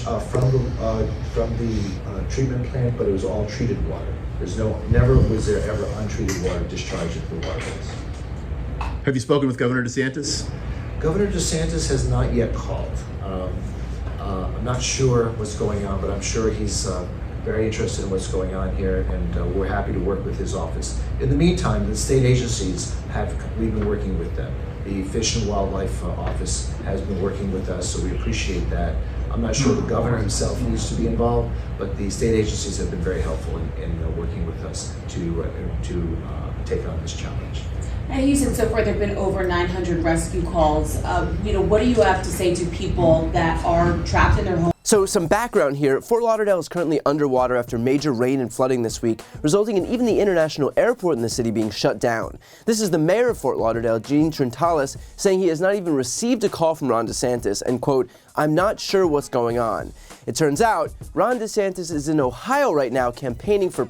from the treatment plant, but it was all treated water. Never was there ever untreated water discharged into the waterways. Have you spoken with Governor DeSantis? Governor DeSantis has not yet called. I'm not sure what's going on, but I'm sure he's very interested in what's going on here, and we're happy to work with his office. In the meantime, the state agencies we've been working with them. The Fish and Wildlife Office has been working with us, so we appreciate that. I'm not sure the governor himself needs to be involved, but the state agencies have been very helpful in working with us to take on this challenge. And you said so far there have been over 900 rescue calls. What do you have to say to people that are trapped in their homes? So some background here. Fort Lauderdale is currently underwater after major rain and flooding this week, resulting in even the international airport in the city being shut down. This is the mayor of Fort Lauderdale, Gene Trentalis, saying he has not even received a call from Ron DeSantis and, quote, "I'm not sure what's going on." It turns out Ron DeSantis is in Ohio right now campaigning for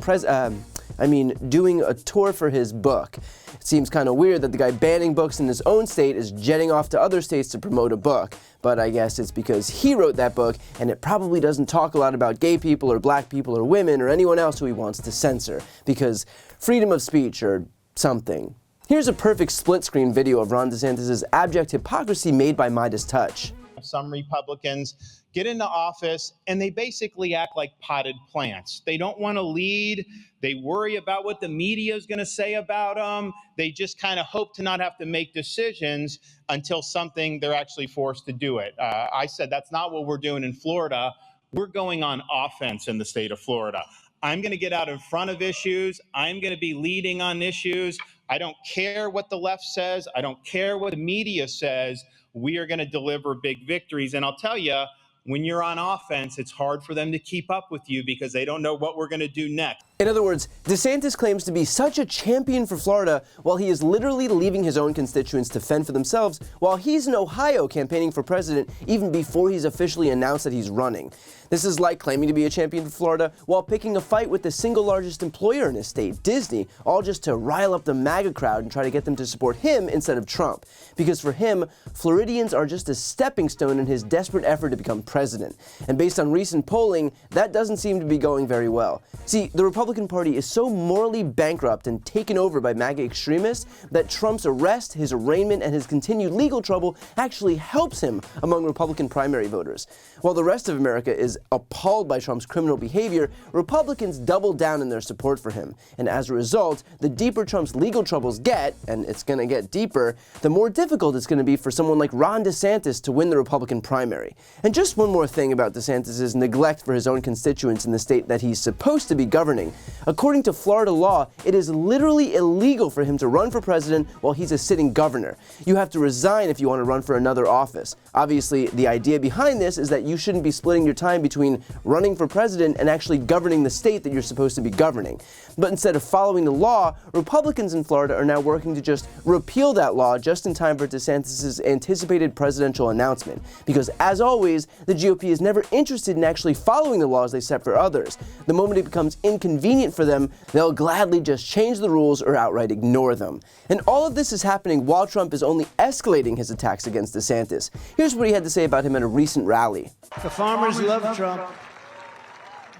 doing a tour for his book. It seems kind of weird that the guy banning books in his own state is jetting off to other states to promote a book. But I guess it's because he wrote that book, and it probably doesn't talk a lot about gay people or black people or women or anyone else who he wants to censor, because freedom of speech or something. Here's a perfect split-screen video of Ron DeSantis' abject hypocrisy made by Midas Touch. Some Republicans get into office and they basically act like potted plants. They don't want to lead. They worry about what the media is going to say about them. They just kind of hope to not have to make decisions until they're actually forced to do it. I said that's not what we're doing in Florida. We're going on offense in the state of Florida. I'm going to get out in front of issues. I'm going to be leading on issues. I don't care what the left says. I don't care what the media says. We are going to deliver big victories. And I'll tell you, when you're on offense, it's hard for them to keep up with you because they don't know what we're going to do next. In other words, DeSantis claims to be such a champion for Florida while he is literally leaving his own constituents to fend for themselves while he's in Ohio campaigning for president even before he's officially announced that he's running. This is like claiming to be a champion for Florida while picking a fight with the single largest employer in his state, Disney, all just to rile up the MAGA crowd and try to get them to support him instead of Trump. Because for him, Floridians are just a stepping stone in his desperate effort to become president. And based on recent polling, that doesn't seem to be going very well. See, the Republican Party is so morally bankrupt and taken over by MAGA extremists that Trump's arrest, his arraignment, and his continued legal trouble actually helps him among Republican primary voters. While the rest of America is appalled by Trump's criminal behavior, Republicans double down in their support for him. And as a result, the deeper Trump's legal troubles get, and it's going to get deeper, the more difficult it's going to be for someone like Ron DeSantis to win the Republican primary. And just one more thing about DeSantis' neglect for his own constituents in the state that he's supposed to be governing. According to Florida law, it is literally illegal for him to run for president while he's a sitting governor. You have to resign if you want to run for another office. Obviously, the idea behind this is that you shouldn't be splitting your time between running for president and actually governing the state that you're supposed to be governing. But instead of following the law, Republicans in Florida are now working to just repeal that law just in time for DeSantis' anticipated presidential announcement. Because as always, the GOP is never interested in actually following the laws they set for others. The moment it becomes inconvenient for them, they'll gladly just change the rules or outright ignore them. And all of this is happening while Trump is only escalating his attacks against DeSantis. Here's what he had to say about him at a recent rally. The farmers love Trump.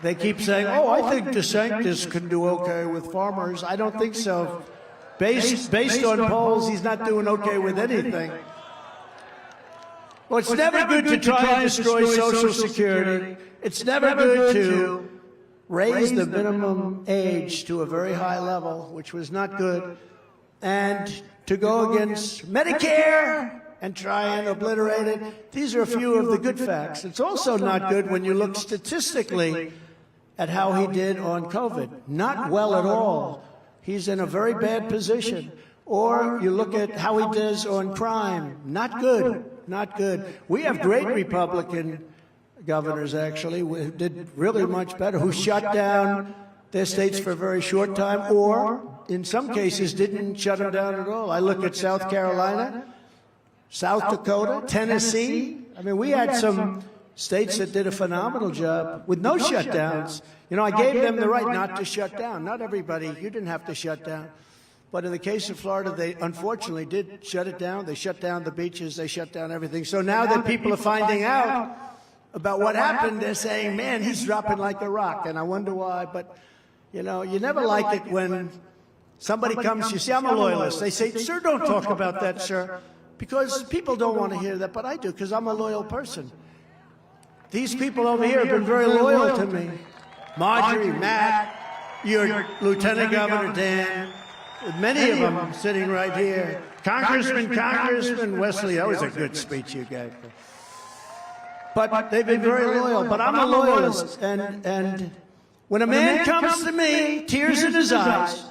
They keep saying, oh, I think DeSantis can do okay with farmers. I don't think so. Based on polls, he's not doing okay with anything. Well, it's never good to try and destroy Social Security. It's never good to raise the minimum age to a very high level, which was not good, and to go against Medicare and try and obliterate it. These are a few of the good facts. It's also not good when you look statistically at how he did on COVID. Not well at all. He's in a very bad position. Or you look at how he does on crime. Not good. Not good. We have great Republican governors, actually, who did really much better, who shut down their states for a very short time, or in some cases didn't shut them down at all. I look at South Carolina, South Dakota, Tennessee. I mean, we had some states that did a phenomenal job with no shutdowns. You know, I gave them the right not to shut down. Not everybody, you didn't have to shut down. But in the case of Florida, they unfortunately did shut it down. They shut down the beaches. They shut down everything. So now that people are finding out about what happened, they're saying, man, he's dropping like a rock. And I wonder why. But, you know, you never like it when somebody comes, you see, I'm a loyalist. They say, sir, don't talk about that, sir. Because people don't want to hear that, but I do, because I'm a loyal person. These people over here have been very loyal to me. Marjorie, Matt, your Lieutenant Governor Dan, many of them sitting right here. Congressman Wesley, that was a good speech you gave. But they've been very loyal. But I'm a loyalist. And when a man comes to me, tears in his eyes,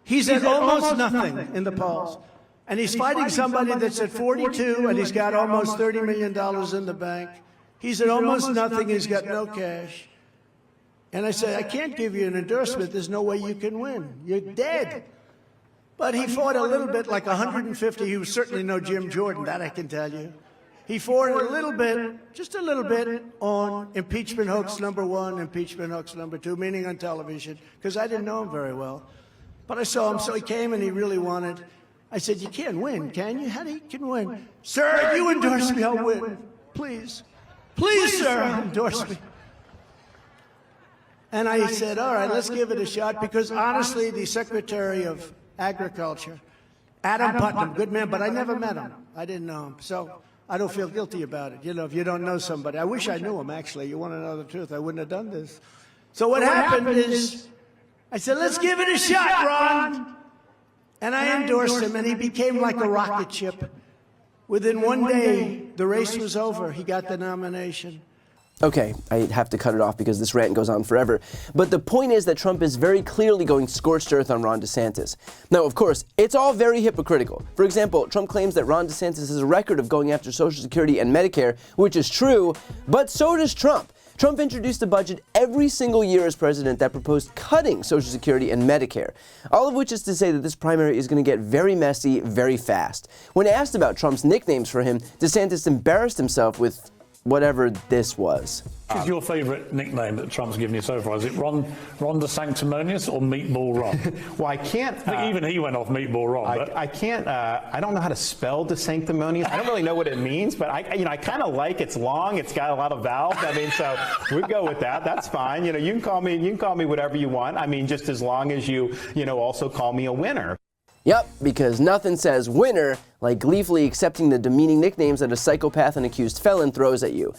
he's at almost nothing in the polls. And he's fighting somebody that's at 42, and he's got almost $30 million in the bank. He's at almost nothing. He's got no cash. And I say, I can't give you an endorsement. There's no way you can win. You're dead. But he fought a little bit, like 150. He was certainly no Jim Jordan, that I can tell you. He fought a little bit, just a little bit, on impeachment hoax number 1, impeachment hoax number 2, meaning on television, because I didn't know him very well. But I saw him, so he came and he really wanted. I said, you can't win, can you? How do you can win? Sir, if you endorse me, I'll win. Please. Please, sir, endorse me. And I said, all right, let's give it a shot, because honestly, the Secretary of Agriculture, Adam Putnam, good man, but I never met him. I didn't know him. So I don't feel guilty about it. You know, if you don't know somebody. I wish I knew him, actually. You want to know the truth, I wouldn't have done this. So what happened is, I said, let's give it a shot, Ron. And I endorsed him, and he became like a rocket ship. Within one day, the race was over. He got the nomination. Okay, I have to cut it off because this rant goes on forever. But the point is that Trump is very clearly going scorched earth on Ron DeSantis. Now, of course, it's all very hypocritical. For example, Trump claims that Ron DeSantis has a record of going after Social Security and Medicare, which is true, but so does Trump. Trump introduced a budget every single year as president that proposed cutting Social Security and Medicare. All of which is to say that this primary is going to get very messy very fast. When asked about Trump's nicknames for him, DeSantis embarrassed himself with whatever this was. What is your favourite nickname that Trump's given you so far? Is it Ron the Sanctimonious or Meatball Ron? Well, I can't. I think even he went off Meatball Ron. I can't. I don't know how to spell the Sanctimonious. I don't really know what it means, but I kind of like. It's long. It's got a lot of vowels. I mean, so we go with that. That's fine. You know, you can call me whatever you want. I mean, just as long as you also call me a winner. Yep, because nothing says winner like gleefully accepting the demeaning nicknames that a psychopath and accused felon throws at you.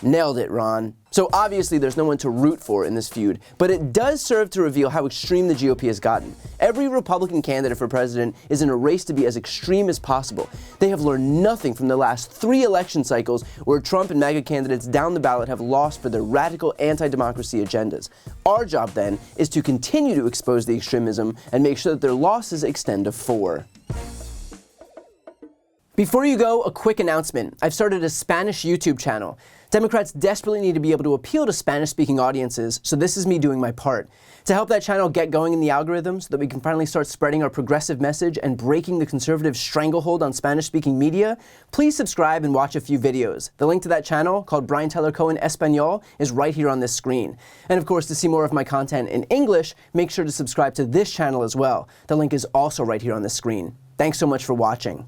Nailed it, Ron. So obviously there's no one to root for in this feud, but it does serve to reveal how extreme the GOP has gotten. Every Republican candidate for president is in a race to be as extreme as possible. They have learned nothing from the last 3 election cycles where Trump and MAGA candidates down the ballot have lost for their radical anti-democracy agendas. Our job then is to continue to expose the extremism and make sure that their losses extend to 4. Before you go, a quick announcement. I've started a Spanish YouTube channel. Democrats desperately need to be able to appeal to Spanish-speaking audiences, so this is me doing my part. To help that channel get going in the algorithm so that we can finally start spreading our progressive message and breaking the conservative stranglehold on Spanish-speaking media, please subscribe and watch a few videos. The link to that channel, called Brian Tyler Cohen Espanol, is right here on this screen. And of course, to see more of my content in English, make sure to subscribe to this channel as well. The link is also right here on this screen. Thanks so much for watching.